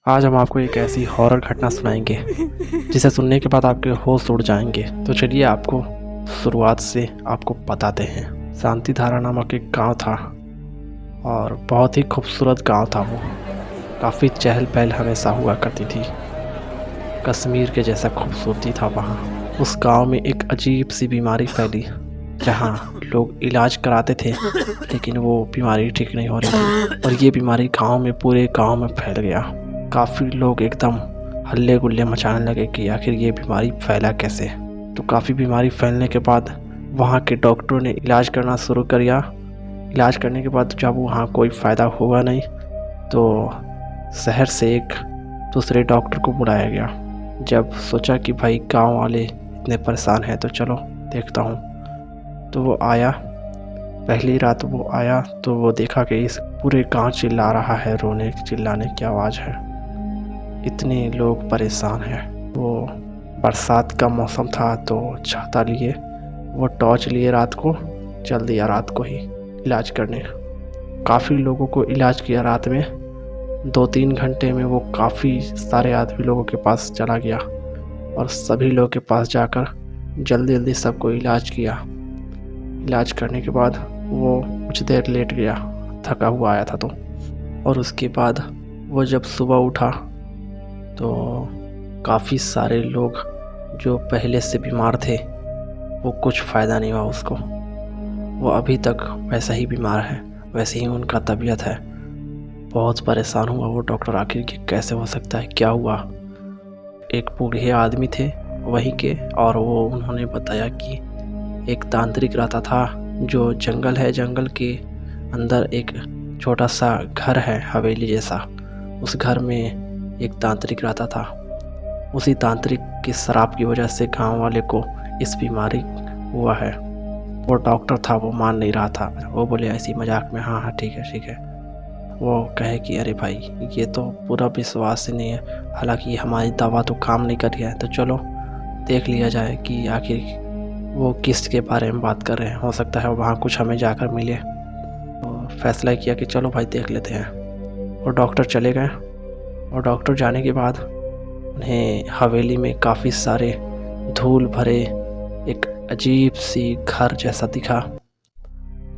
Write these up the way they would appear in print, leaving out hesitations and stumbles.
आज हम आपको एक ऐसी हॉरर घटना सुनाएंगे जिसे सुनने के बाद आपके होश उड़ जाएंगे। तो चलिए आपको शुरुआत से आपको बताते हैं। शांतिधारा नामक एक गांव था और बहुत ही खूबसूरत गांव था वो। काफ़ी चहल पहल हमेशा हुआ करती थी। कश्मीर के जैसा खूबसूरती था वहाँ। उस गांव में एक अजीब सी बीमारी फैली जहाँ लोग इलाज कराते थे लेकिन वो बीमारी ठीक नहीं हो रही थी और ये बीमारी गांव में पूरे गांव में फैल गया। काफ़ी लोग एकदम हल्ले गुल्ले मचाने लगे कि आखिर ये बीमारी फैला कैसे। तो काफ़ी बीमारी फैलने के बाद वहाँ के डॉक्टरों ने इलाज करना शुरू किया। इलाज करने के बाद जब वहाँ कोई फ़ायदा हुआ नहीं तो शहर से एक दूसरे डॉक्टर को बुलाया गया। जब सोचा कि भाई गांव वाले इतने परेशान हैं तो चलो देखता हूँ, तो वो आया। पहली रात वो आया तो वो देखा कि इस पूरे गांव चिल्ला रहा है, रोने चिल्लाने की आवाज़ है, इतने लोग परेशान हैं। वो बरसात का मौसम था तो छाता लिए, वो टॉर्च लिए रात को चल दिया रात को ही इलाज करने। काफ़ी लोगों को इलाज किया रात में। 2-3 घंटे में वो काफ़ी सारे आदमी लोगों के पास चला गया और सभी लोगों के पास जाकर जल्दी जल्दी सबको इलाज किया। इलाज करने के बाद वो कुछ देर लेट गया, थका हुआ आया था तो। और उसके बाद वो जब सुबह उठा तो काफ़ी सारे लोग जो पहले से बीमार थे वो कुछ फ़ायदा नहीं हुआ उसको। वो अभी तक वैसा ही बीमार है, वैसे ही उनका तबीयत है। बहुत परेशान हुआ वो डॉक्टर, आखिर कि कैसे हो सकता है, क्या हुआ। एक बूढ़े आदमी थे वहीं के और वो उन्होंने बताया कि एक तांत्रिक रहता था जो जंगल है, जंगल के अंदर एक छोटा सा घर है हवेली जैसा। उस घर में एक तांत्रिक रहता था। उसी तांत्रिक के शराब की वजह से गांव वाले को इस बीमारी हुआ है। वो डॉक्टर था, वो मान नहीं रहा था। वो बोले ऐसी मजाक में हाँ हाँ ठीक है ठीक है। वो कहे कि अरे भाई ये तो पूरा विश्वास ही नहीं है, हालांकि हमारी दवा तो काम नहीं कर रही है, तो चलो देख लिया जाए कि आखिर वो किस के बारे में बात कर रहे हैं। हो सकता है वहाँ कुछ हमें जाकर मिले। तो फैसला किया कि चलो भाई देख लेते हैं। और डॉक्टर चले गए और डॉक्टर जाने के बाद उन्हें हवेली में काफ़ी सारे धूल भरे एक अजीब सी घर जैसा दिखा।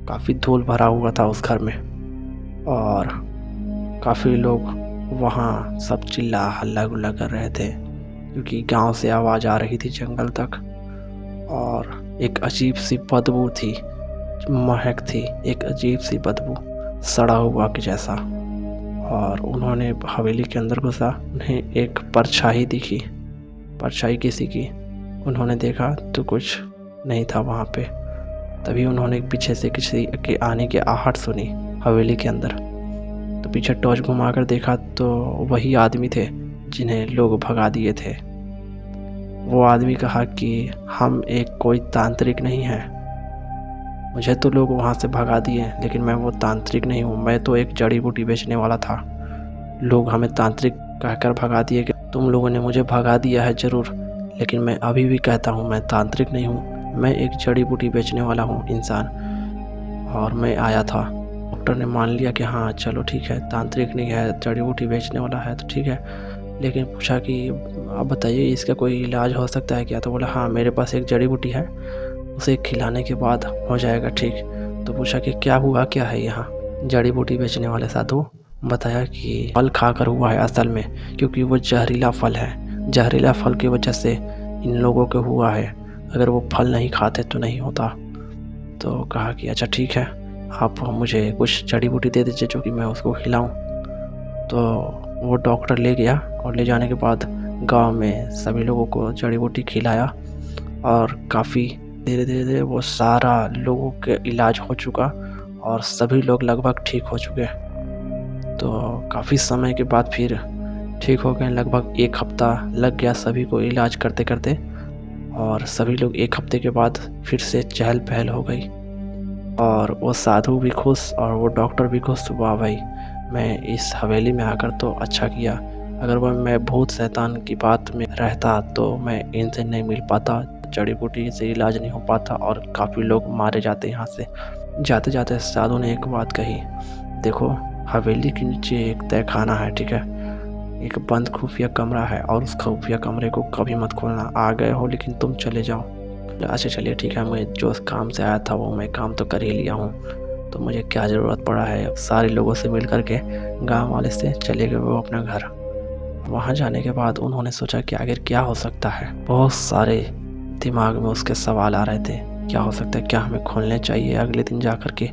काफ़ी धूल भरा हुआ था उस घर में और काफ़ी लोग वहाँ सब चिल्ला हल्ला गुल्ला कर रहे थे क्योंकि गांव से आवाज़ आ रही थी जंगल तक। और एक अजीब सी बदबू थी, महक थी, एक अजीब सी बदबू सड़ा हुआ के जैसा। और उन्होंने हवेली के अंदर घुसा, उन्हें एक परछाई दिखी, परछाई किसी की। उन्होंने देखा तो कुछ नहीं था वहाँ पे। तभी उन्होंने पीछे से किसी के आने की आहट सुनी हवेली के अंदर। तो पीछे टॉर्च घुमाकर देखा तो वही आदमी थे जिन्हें लोग भगा दिए थे। वो आदमी कहा कि हम एक कोई तांत्रिक नहीं है, मुझे तो लोग वहाँ से भगा दिए लेकिन मैं वो तांत्रिक नहीं हूँ, मैं तो एक जड़ी बूटी बेचने वाला था। लोग हमें तांत्रिक कहकर भगा दिए कि तुम लोगों ने मुझे भगा दिया है ज़रूर, लेकिन मैं अभी भी कहता हूँ मैं तांत्रिक नहीं हूँ, मैं एक जड़ी बूटी बेचने वाला हूँ इंसान। और मैं आया था। डॉक्टर ने मान लिया कि हाँ चलो ठीक है, तांत्रिक नहीं है, जड़ी बूटी बेचने वाला है तो ठीक है। लेकिन पूछा कि आप बताइए इसका कोई इलाज हो सकता है क्या। तो बोला हाँ मेरे पास एक जड़ी बूटी है, उसे खिलाने के बाद हो जाएगा ठीक। तो पूछा कि क्या हुआ क्या है यहाँ। जड़ी बूटी बेचने वाले साधु बताया कि फल खाकर हुआ है असल में, क्योंकि वो जहरीला फल है, जहरीला फल की वजह से इन लोगों को हुआ है, अगर वो फल नहीं खाते तो नहीं होता। तो कहा कि अच्छा ठीक है, आप मुझे कुछ जड़ी बूटी दे दीजिए जो कि मैं उसको खिलाऊँ। तो वो डॉक्टर ले गया और ले जाने के बाद गांव में सभी लोगों को जड़ी बूटी खिलाया और काफ़ी धीरे धीरे वो सारा लोगों के इलाज हो चुका और सभी लोग लगभग ठीक हो चुके। तो काफ़ी समय के बाद फिर ठीक हो गए, लगभग 1 हफ्ता लग गया सभी को इलाज करते करते। और सभी लोग 1 हफ्ते के बाद फिर से चहल पहल हो गई और वो साधु भी खुश और वो डॉक्टर भी खुश। वाह भाई मैं इस हवेली में आकर तो अच्छा किया, अगर वह मैं भूत शैतान की बात में रहता तो मैं इनसे नहीं मिल पाता, जड़ी बूटी से इलाज नहीं हो पाता और काफ़ी लोग मारे जाते यहाँ से। जाते जाते साधु ने एक बात कही, देखो हवेली के नीचे एक तहखाना है ठीक है, एक बंद खुफिया कमरा है और उस खुफिया कमरे को कभी मत खोलना। आ गए हो लेकिन तुम चले जाओ। अच्छा चलिए ठीक है, मैं जो काम से आया था वो मैं काम तो कर ही लिया हूँ, तो मुझे क्या ज़रूरत पड़ा है। अब सारे लोगों से मिल कर के गाँव वाले से चले गए वो अपना घर। वहाँ जाने के बाद उन्होंने सोचा कि आखिर क्या हो सकता है। बहुत सारे दिमाग में उसके सवाल आ रहे थे, क्या हो सकता है, क्या हमें खोलने चाहिए अगले दिन जा कर के,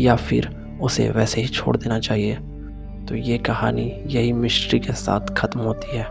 या फिर उसे वैसे ही छोड़ देना चाहिए। तो ये कहानी यही मिस्ट्री के साथ ख़त्म होती है।